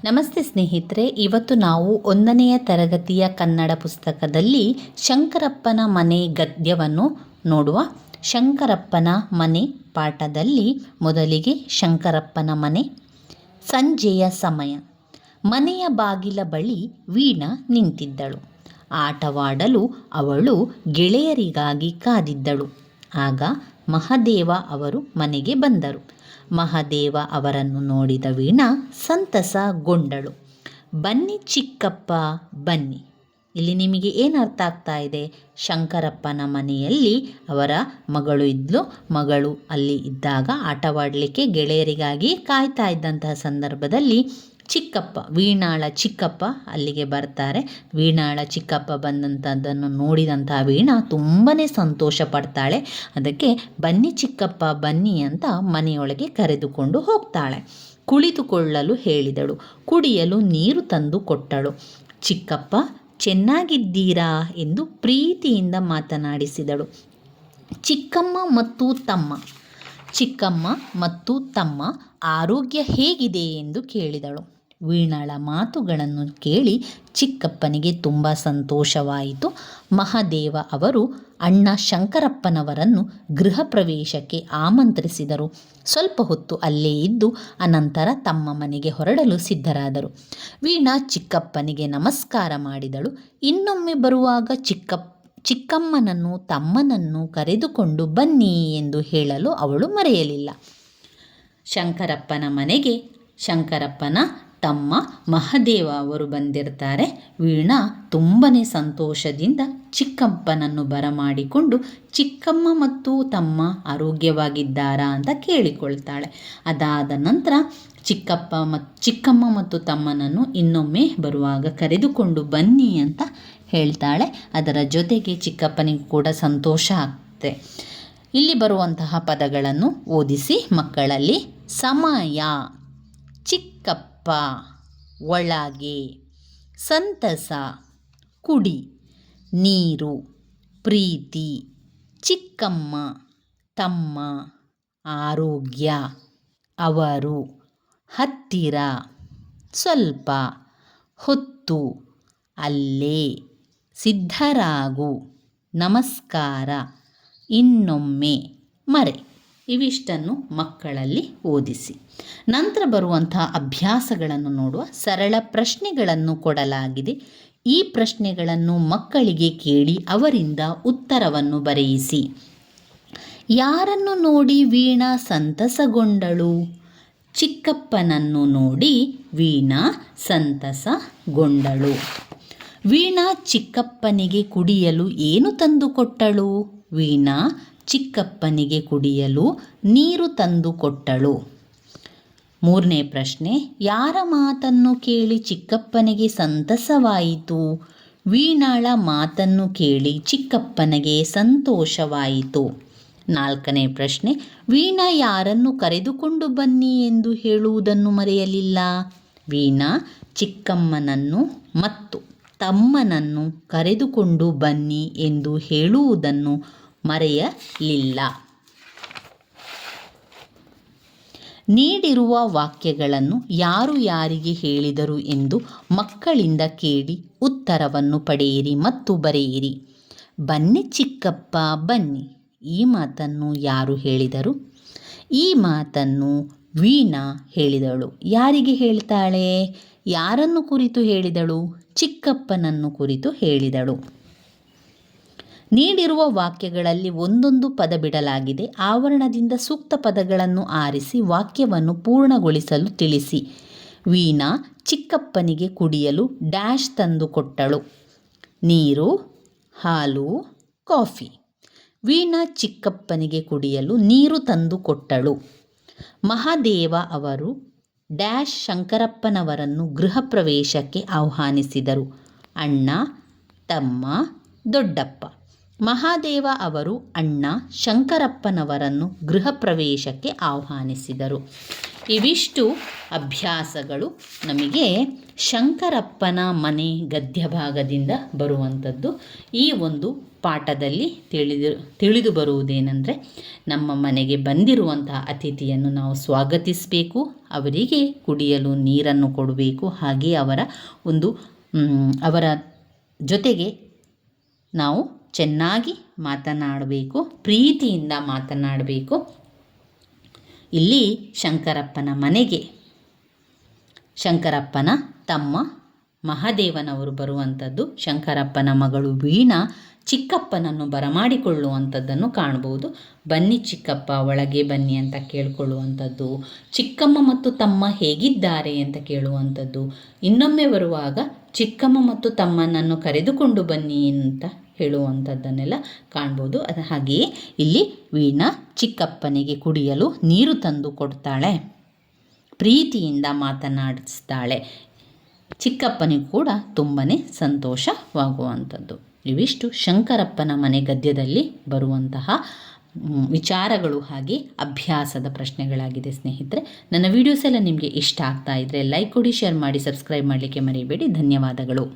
ನಮಸ್ತೆ ಸ್ನೇಹಿತರೆ, ಇವತ್ತು ನಾವು 1ನೆಯ ತರಗತಿಯ ಕನ್ನಡ ಪುಸ್ತಕದಲ್ಲಿ ಶಂಕರಪ್ಪನ ಮನೆ ಗದ್ಯವನ್ನು ನೋಡುವ. ಶಂಕರಪ್ಪನ ಮನೆ ಪಾಠದಲ್ಲಿ ಮೊದಲಿಗೆ ಶಂಕರಪ್ಪನ ಮನೆ. ಸಂಜೆಯ ಸಮಯ. ಮನೆಯ ಬಾಗಿಲ ಬಳಿ ವೀಣಾ ನಿಂತಿದ್ದಳು. ಆಟವಾಡಲು ಅವಳು ಗೆಳೆಯರಿಗಾಗಿ ಕಾದಿದ್ದಳು. ಆಗ ಮಹದೇವ ಅವರು ಮನೆಗೆ ಬಂದರು. ಮಹದೇವ ಅವರನ್ನು ನೋಡಿದ ವೀಣಾ ಸಂತಸಗೊಂಡಳು. ಬನ್ನಿ ಚಿಕ್ಕಪ್ಪ ಬನ್ನಿ. ಇಲ್ಲಿ ನಿಮಗೆ ಏನು ಅರ್ಥ ಆಗ್ತಾ ಇದೆ? ಶಂಕರಪ್ಪನ ಮನೆಯಲ್ಲಿ ಅವರ ಮಗಳು ಇದ್ಲು. ಮಗಳು ಅಲ್ಲಿ ಇದ್ದಾಗ ಆಟವಾಡಲಿಕ್ಕೆ ಗೆಳೆಯರಿಗಾಗಿ ಕಾಯ್ತಾ ಇದ್ದಂತಹ ಸಂದರ್ಭದಲ್ಲಿ ಚಿಕ್ಕಪ್ಪ, ವೀಣಾಳ ಚಿಕ್ಕಪ್ಪ ಅಲ್ಲಿಗೆ ಬರ್ತಾರೆ. ವೀಣಾಳ ಚಿಕ್ಕಪ್ಪ ಬಂದಂಥದ್ದನ್ನು ನೋಡಿದಂತಹ ವೀಣಾ ತುಂಬಾ ಸಂತೋಷ ಪಡ್ತಾಳೆ. ಅದಕ್ಕೆ ಬನ್ನಿ ಚಿಕ್ಕಪ್ಪ ಬನ್ನಿ ಅಂತ ಮನೆಯೊಳಗೆ ಕರೆದುಕೊಂಡು ಹೋಗ್ತಾಳೆ. ಕುಳಿತುಕೊಳ್ಳಲು ಹೇಳಿದಳು. ಕುಡಿಯಲು ನೀರು ತಂದು ಕೊಟ್ಟಳು. ಚಿಕ್ಕಪ್ಪ ಚೆನ್ನಾಗಿದ್ದೀರಾ ಎಂದು ಪ್ರೀತಿಯಿಂದ ಮಾತನಾಡಿಸಿದಳು. ಚಿಕ್ಕಮ್ಮ ಮತ್ತು ತಮ್ಮ ಆರೋಗ್ಯ ಹೇಗಿದೆ ಎಂದು ಕೇಳಿದಳು. ವೀಣಾಳ ಮಾತುಗಳನ್ನು ಕೇಳಿ ಚಿಕ್ಕಪ್ಪನಿಗೆ ತುಂಬ ಸಂತೋಷವಾಯಿತು. ಮಹದೇವ ಅವರು ಅಣ್ಣ ಶಂಕರಪ್ಪನವರನ್ನು ಗೃಹ ಪ್ರವೇಶಕ್ಕೆ ಆಮಂತ್ರಿಸಿದರು. ಸ್ವಲ್ಪ ಹೊತ್ತು ಅಲ್ಲೇ ಇದ್ದು ಅನಂತರ ತಮ್ಮ ಮನೆಗೆ ಹೊರಡಲು ಸಿದ್ಧರಾದರು. ವೀಣಾ ಚಿಕ್ಕಪ್ಪನಿಗೆ ನಮಸ್ಕಾರ ಮಾಡಿದಳು. ಇನ್ನೊಮ್ಮೆ ಬರುವಾಗ ಚಿಕ್ಕಮ್ಮನನ್ನು ತಮ್ಮನನ್ನು ಕರೆದುಕೊಂಡು ಬನ್ನಿ ಎಂದು ಹೇಳಲು ಅವಳು ಮರೆಯಲಿಲ್ಲ. ಶಂಕರಪ್ಪನ ಮನೆಗೆ ಶಂಕರಪ್ಪನ ತಮ್ಮ ಮಹದೇವ ಅವರು ಬಂದಿರ್ತಾರೆ. ವೀಣಾ ತುಂಬನೇ ಸಂತೋಷದಿಂದ ಚಿಕ್ಕಪ್ಪನನ್ನು ಬರಮಾಡಿಕೊಂಡು ಚಿಕ್ಕಮ್ಮ ಮತ್ತು ತಮ್ಮ ಆರೋಗ್ಯವಾಗಿದ್ದಾರಾ ಅಂತ ಕೇಳಿಕೊಳ್ತಾಳೆ. ಅದಾದ ನಂತರ ಚಿಕ್ಕಮ್ಮ ಮತ್ತು ತಮ್ಮನನ್ನು ಇನ್ನೊಮ್ಮೆ ಬರುವಾಗ ಕರೆದುಕೊಂಡು ಬನ್ನಿ ಅಂತ ಹೇಳ್ತಾಳೆ. ಅದರ ಜೊತೆಗೆ ಚಿಕ್ಕಪ್ಪನಿಗೂ ಕೂಡ ಸಂತೋಷ ಆಗ್ತದೆ. ಇಲ್ಲಿ ಬರುವಂತಹ ಪದಗಳನ್ನು ಓದಿಸಿ ಮಕ್ಕಳಲ್ಲಿ. ಸಮಯ, ಚಿಕ್ಕಪ್ಪ, ಒಳಗೆ, ಸಂತಸ, ಕುಡಿ, ನೀರು, ಪ್ರೀತಿ, ಚಿಕ್ಕಮ್ಮ, ತಮ್ಮ, ಆರೋಗ್ಯ, ಅವರು, ಹತ್ತಿರ, ಸ್ವಲ್ಪ, ಹೊತ್ತು, ಅಲ್ಲೇ, ಸಿದ್ಧರಾಗು, ನಮಸ್ಕಾರ, ಇನ್ನೊಮ್ಮೆ, ಮರೆ. ಇವಿಷ್ಟನ್ನು ಮಕ್ಕಳಲ್ಲಿ ಓದಿಸಿ. ನಂತರ ಬರುವಂತಹ ಅಭ್ಯಾಸಗಳನ್ನು ನೋಡುವ. ಸರಳ ಪ್ರಶ್ನೆಗಳನ್ನು ಕೊಡಲಾಗಿದೆ. ಈ ಪ್ರಶ್ನೆಗಳನ್ನು ಮಕ್ಕಳಿಗೆ ಕೇಳಿ ಅವರಿಂದ ಉತ್ತರವನ್ನು ಬರೆಯಿಸಿ. ಯಾರನ್ನು ನೋಡಿ ವೀಣಾ ಸಂತಸಗೊಂಡಳು? ಚಿಕ್ಕಪ್ಪನನ್ನು ನೋಡಿ ವೀಣಾ ಸಂತಸಗೊಂಡಳು. ವೀಣಾ ಚಿಕ್ಕಪ್ಪನಿಗೆ ಕುಡಿಯಲು ಏನು ತಂದುಕೊಟ್ಟಳು? ವೀಣಾ ಚಿಕ್ಕಪ್ಪನಿಗೆ ಕುಡಿಯಲು ನೀರು ತಂದುಕೊಟ್ಟಳು. 3ನೇ ಪ್ರಶ್ನೆ. ಯಾರ ಮಾತನ್ನು ಕೇಳಿ ಚಿಕ್ಕಪ್ಪನಿಗೆ ಸಂತಸವಾಯಿತು? ವೀಣಾಳ ಮಾತನ್ನು ಕೇಳಿ ಚಿಕ್ಕಪ್ಪನಿಗೆ ಸಂತೋಷವಾಯಿತು. 4ನೇ ಪ್ರಶ್ನೆ. ವೀಣಾ ಯಾರನ್ನು ಕರೆದುಕೊಂಡು ಬನ್ನಿ ಎಂದು ಹೇಳುವುದನ್ನು ಮರೆಯಲಿಲ್ಲ. ವೀಣಾ ಚಿಕ್ಕಮ್ಮನನ್ನು ಮತ್ತು ತಮ್ಮನನ್ನು ಕರೆದುಕೊಂಡು ಬನ್ನಿ ಎಂದು ಹೇಳುವುದನ್ನು ಮರೆಯಲಿಲ್ಲ. ನೀಡಿರುವ ವಾಕ್ಯಗಳನ್ನು ಯಾರು ಯಾರಿಗೆ ಹೇಳಿದರು ಎಂದು ಮಕ್ಕಳಿಂದ ಕೇಳಿ ಉತ್ತರವನ್ನು ಪಡೆಯಿರಿ ಮತ್ತು ಬರೆಯಿರಿ. ಬನ್ನಿ ಚಿಕ್ಕಪ್ಪ ಬನ್ನಿ. ಈ ಮಾತನ್ನು ಯಾರು ಹೇಳಿದರು? ಈ ಮಾತನ್ನು ವೀಣಾ ಹೇಳಿದಳು. ಯಾರಿಗೆ ಹೇಳ್ತಾಳೆ? ಯಾರನ್ನು ಕುರಿತು ಹೇಳಿದಳು? ಚಿಕ್ಕಪ್ಪನನ್ನು ಕುರಿತು ಹೇಳಿದಳು. ನೀಡಿರುವ ವಾಕ್ಯಗಳಲ್ಲಿ ಒಂದೊಂದು ಪದ ಬಿಡಲಾಗಿದೆ. ಆವರಣದಿಂದ ಸೂಕ್ತ ಪದಗಳನ್ನು ಆರಿಸಿ ವಾಕ್ಯವನ್ನು ಪೂರ್ಣಗೊಳಿಸಲು ತಿಳಿಸಿ. ವೀಣಾ ಚಿಕ್ಕಪ್ಪನಿಗೆ ಕುಡಿಯಲು ಡ್ಯಾಶ್ ತಂದುಕೊಟ್ಟಳು. ನೀರು, ಹಾಲು, ಕಾಫಿ. ವೀಣಾ ಚಿಕ್ಕಪ್ಪನಿಗೆ ಕುಡಿಯಲು ನೀರು ತಂದುಕೊಟ್ಟಳು. ಮಹದೇವ ಅವರು ಡ್ಯಾಶ್ ಶಂಕರಪ್ಪನವರನ್ನು ಗೃಹ ಪ್ರವೇಶಕ್ಕೆ ಆಹ್ವಾನಿಸಿದರು. ಅಣ್ಣ, ತಮ್ಮ, ದೊಡ್ಡಪ್ಪ. ಮಹಾದೇವ ಅವರು ಅಣ್ಣ ಶಂಕರಪ್ಪನವರನ್ನು ಗೃಹ ಪ್ರವೇಶಕ್ಕೆ ಆಹ್ವಾನಿಸಿದರು. ಇವಿಷ್ಟು ಅಭ್ಯಾಸಗಳು ನಮಗೆ ಶಂಕರಪ್ಪನ ಮನೆ ಗದ್ಯ ಭಾಗದಿಂದ ಬರುವಂಥದ್ದು. ಈ ಒಂದು ಪಾಠದಲ್ಲಿ ತಿಳಿದು ಬರುವುದೇನೆಂದರೆ, ನಮ್ಮ ಮನೆಗೆ ಬಂದಿರುವಂತಹ ಅತಿಥಿಯನ್ನು ನಾವು ಸ್ವಾಗತಿಸಬೇಕು, ಅವರಿಗೆ ಕುಡಿಯಲು ನೀರನ್ನು ಕೊಡಬೇಕು, ಹಾಗೆ ಅವರ ಜೊತೆಗೆ ನಾವು ಚೆನ್ನಾಗಿ ಮಾತನಾಡಬೇಕು, ಪ್ರೀತಿಯಿಂದ ಮಾತನಾಡಬೇಕು. ಇಲ್ಲಿ ಶಂಕರಪ್ಪನ ಮನೆಗೆ ಶಂಕರಪ್ಪನ ತಮ್ಮ ಮಹಾದೇವನವರು ಬರುವಂಥದ್ದು. ಶಂಕರಪ್ಪನ ಮಗಳು ವೀಣಾ ಚಿಕ್ಕಪ್ಪನನ್ನು ಬರಮಾಡಿಕೊಳ್ಳುವಂಥದ್ದನ್ನು ಕಾಣ್ಬೋದು. ಬನ್ನಿ ಚಿಕ್ಕಪ್ಪ, ಒಳಗೆ ಬನ್ನಿ ಅಂತ ಕೇಳಿಕೊಳ್ಳುವಂಥದ್ದು. ಚಿಕ್ಕಮ್ಮ ಮತ್ತು ತಮ್ಮ ಹೇಗಿದ್ದಾರೆ ಅಂತ ಕೇಳುವಂಥದ್ದು. ಇನ್ನೊಮ್ಮೆ ಬರುವಾಗ ಚಿಕ್ಕಮ್ಮ ಮತ್ತು ತಮ್ಮನನ್ನು ಕರೆದುಕೊಂಡು ಬನ್ನಿ ಅಂತ ಹೇಳುವಂಥದ್ದನ್ನೆಲ್ಲ ಕಾಣ್ಬೋದು. ಹಾಗೆಯೇ ಇಲ್ಲಿ ವೀಣಾ ಚಿಕ್ಕಪ್ಪನಿಗೆ ಕುಡಿಯಲು ನೀರು ತಂದು ಕೊಡ್ತಾಳೆ, ಪ್ರೀತಿಯಿಂದ ಮಾತನಾಡಿಸ್ತಾಳೆ. ಚಿಕ್ಕಪ್ಪನಿಗೂ ಕೂಡ ತುಂಬಾ ಸಂತೋಷವಾಗುವಂಥದ್ದು. ಇವಿಷ್ಟು ಶಂಕರಪ್ಪನ ಮನೆ ಗದ್ಯದಲ್ಲಿ ಬರುವಂತಹ ವಿಚಾರಗಳು ಹಾಗೆ ಅಭ್ಯಾಸದ ಪ್ರಶ್ನೆಗಳಾಗಿದೆ ಸ್ನೇಹಿತರೆ. ನನ್ನ ವೀಡಿಯೋಸ್ ಎಲ್ಲ ನಿಮಗೆ ಇಷ್ಟ ಆಗ್ತಾ ಇದ್ದರೆ ಲೈಕ್ ಕೊಡಿ, ಶೇರ್ ಮಾಡಿ, ಸಬ್ಸ್ಕ್ರೈಬ್ ಮಾಡಲಿಕ್ಕೆ ಮರಿಬೇಡಿ. ಧನ್ಯವಾದಗಳು.